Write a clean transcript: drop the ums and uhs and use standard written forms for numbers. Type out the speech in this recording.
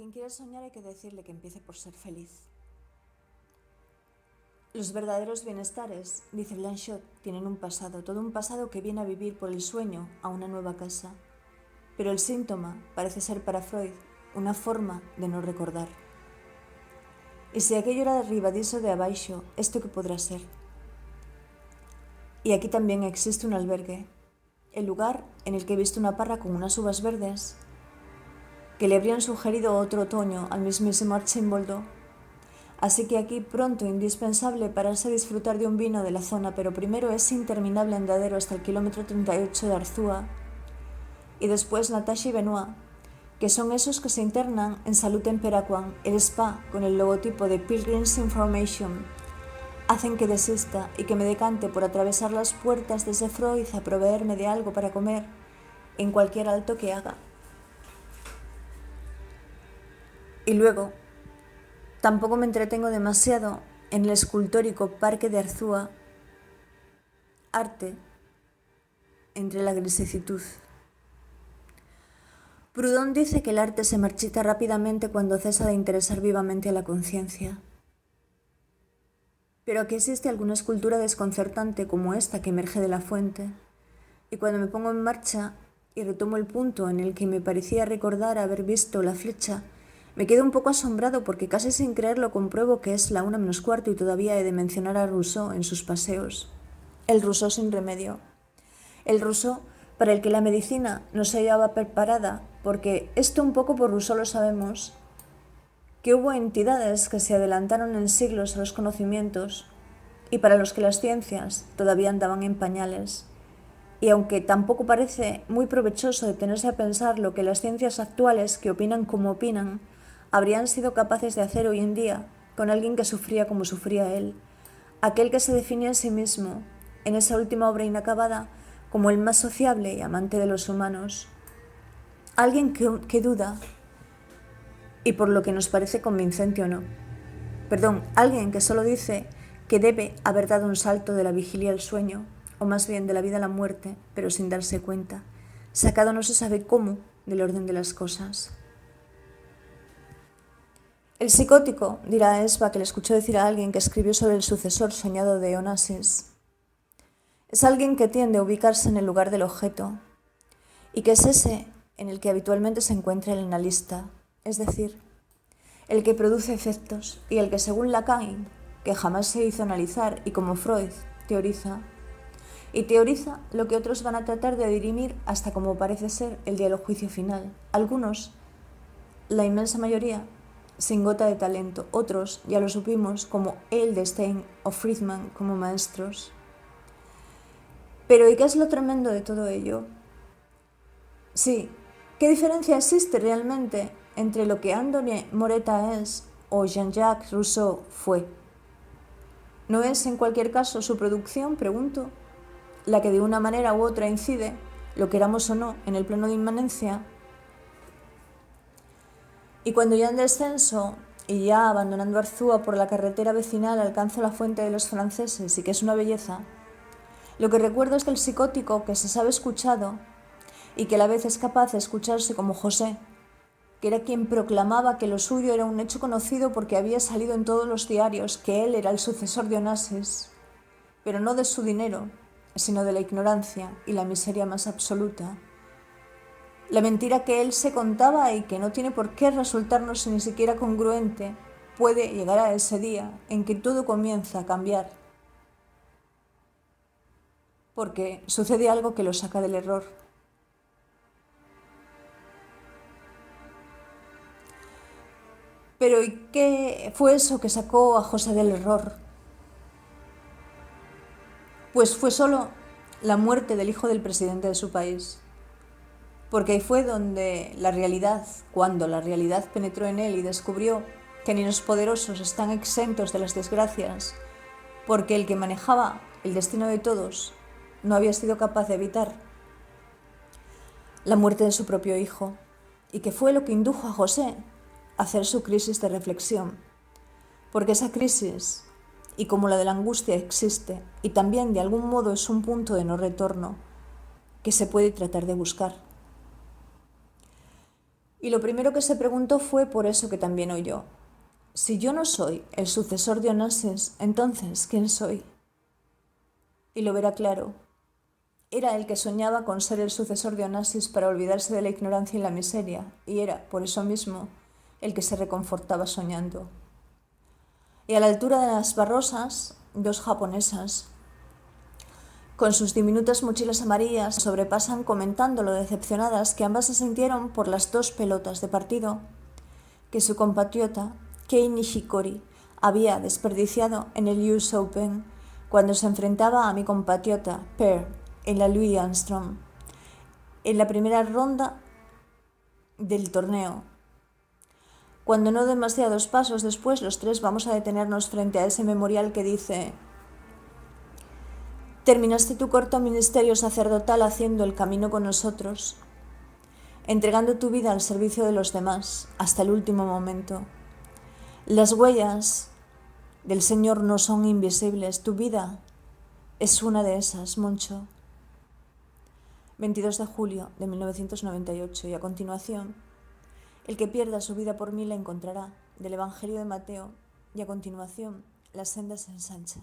quien quiere soñar hay que decirle que empiece por ser feliz. Los verdaderos bienestares, dice Blanchot, tienen un pasado, todo un pasado que viene a vivir por el sueño a una nueva casa. Pero el síntoma parece ser para Freud una forma de no recordar. E se aquello era de arriba diso de abaixo, ¿esto qué podrá ser? Y aquí también existe un albergue, el lugar en el que he visto una parra con unas uvas verdes que le habrían sugerido otro otoño al mismísimo Archimboldo. Así que aquí pronto indispensable pararse a disfrutar de un vino de la zona, pero primero ese interminable andadero hasta el kilómetro 38 de Arzúa y después Natasha y Benoit, que son esos que se internan en Salud en Peracuan, el spa con el logotipo de Pilgrims Information, hacen que desista y que me decante por atravesar las puertas de ese Freud a proveerme de algo para comer en cualquier alto que haga. Y luego, tampoco me entretengo demasiado en el escultórico Parque de Arzúa, arte entre la grisecitud. Proudhon dice que el arte se marchita rápidamente cuando cesa de interesar vivamente a la conciencia. Pero aquí existe alguna escultura desconcertante como esta que emerge de la fuente, y cuando me pongo en marcha y retomo el punto en el que me parecía recordar haber visto la flecha, me quedo un poco asombrado porque casi sin creerlo compruebo que es la 1:15 y todavía he de mencionar a Rousseau en sus paseos. El Rousseau sin remedio. El Rousseau para el que la medicina no se hallaba preparada, porque esto un poco por Rousseau lo sabemos, que hubo entidades que se adelantaron en siglos a los conocimientos y para los que las ciencias todavía andaban en pañales. Y aunque tampoco parece muy provechoso detenerse a pensar lo que las ciencias actuales, que opinan como opinan, habrían sido capaces de hacer hoy en día con alguien que sufría como sufría él, aquel que se definía a sí mismo, en esa última obra inacabada, como el más sociable y amante de los humanos. Alguien que duda, y por lo que nos parece convincente o no. Alguien que solo dice que debe haber dado un salto de la vigilia al sueño, o más bien de la vida a la muerte, pero sin darse cuenta, sacado no se sabe cómo del orden de las cosas. El psicótico, dirá Esba, que le escuchó decir a alguien que escribió sobre el sucesor soñado de Onassis, es alguien que tiende a ubicarse en el lugar del objeto, y que es ese en el que habitualmente se encuentra el analista, es decir, el que produce efectos y el que, según Lacan, que jamás se hizo analizar y como Freud, teoriza lo que otros van a tratar de dirimir hasta como parece ser el día del juicio final. Algunos, la inmensa mayoría, sin gota de talento, otros, ya lo supimos, como Edelstein o Friedman como maestros. Pero ¿y qué es lo tremendo de todo ello? Sí, ¿qué diferencia existe realmente entre lo que André Moreta es o Jean-Jacques Rousseau fue? ¿No es, en cualquier caso, su producción, pregunto, la que de una manera u otra incide, lo queramos o no, en el plano de inmanencia? Y cuando ya en descenso y ya abandonando Arzúa por la carretera vecinal alcanzo la fuente de los franceses y que es una belleza, lo que recuerdo es que el psicótico que se sabe escuchado y que a la vez es capaz de escucharse como José, que era quien proclamaba que lo suyo era un hecho conocido porque había salido en todos los diarios, que él era el sucesor de Onassis, pero no de su dinero, sino de la ignorancia y la miseria más absoluta. La mentira que él se contaba y que no tiene por qué resultarnos ni siquiera congruente, puede llegar a ese día en que todo comienza a cambiar, porque sucede algo que lo saca del error. Pero ¿y qué fue eso que sacó a José del error? Pues fue solo la muerte del hijo del presidente de su país. Porque ahí fue donde cuando la realidad penetró en él y descubrió que ni los poderosos están exentos de las desgracias, porque el que manejaba el destino de todos no había sido capaz de evitar la muerte de su propio hijo, y que fue lo que indujo a José a hacer su crisis de reflexión, porque esa crisis, y como la de la angustia existe, y también de algún modo es un punto de no retorno que se puede tratar de buscar. Y lo primero que se preguntó fue por eso que también oyó. Si yo no soy el sucesor de Onassis, entonces, ¿quién soy? Y lo verá claro. Era el que soñaba con ser el sucesor de Onassis para olvidarse de la ignorancia y la miseria, y era, por eso mismo, el que se reconfortaba soñando. Y a la altura de las barrosas, dos japonesas, con sus diminutas mochilas amarillas, sobrepasan comentando lo decepcionadas que ambas se sintieron por las 2 pelotas de partido que su compatriota, Kei Nishikori, había desperdiciado en el US Open cuando se enfrentaba a mi compatriota, Per, en la Louis Armstrong, en la primera ronda del torneo. Cuando no demasiados pasos después, los tres vamos a detenernos frente a ese memorial que dice: terminaste tu corto ministerio sacerdotal haciendo el camino con nosotros, entregando tu vida al servicio de los demás hasta el último momento. Las huellas del Señor no son invisibles, tu vida es una de esas, Moncho. 22 de julio de 1998. Y a continuación, el que pierda su vida por mí la encontrará, del Evangelio de Mateo, y a continuación, la senda se ensancha.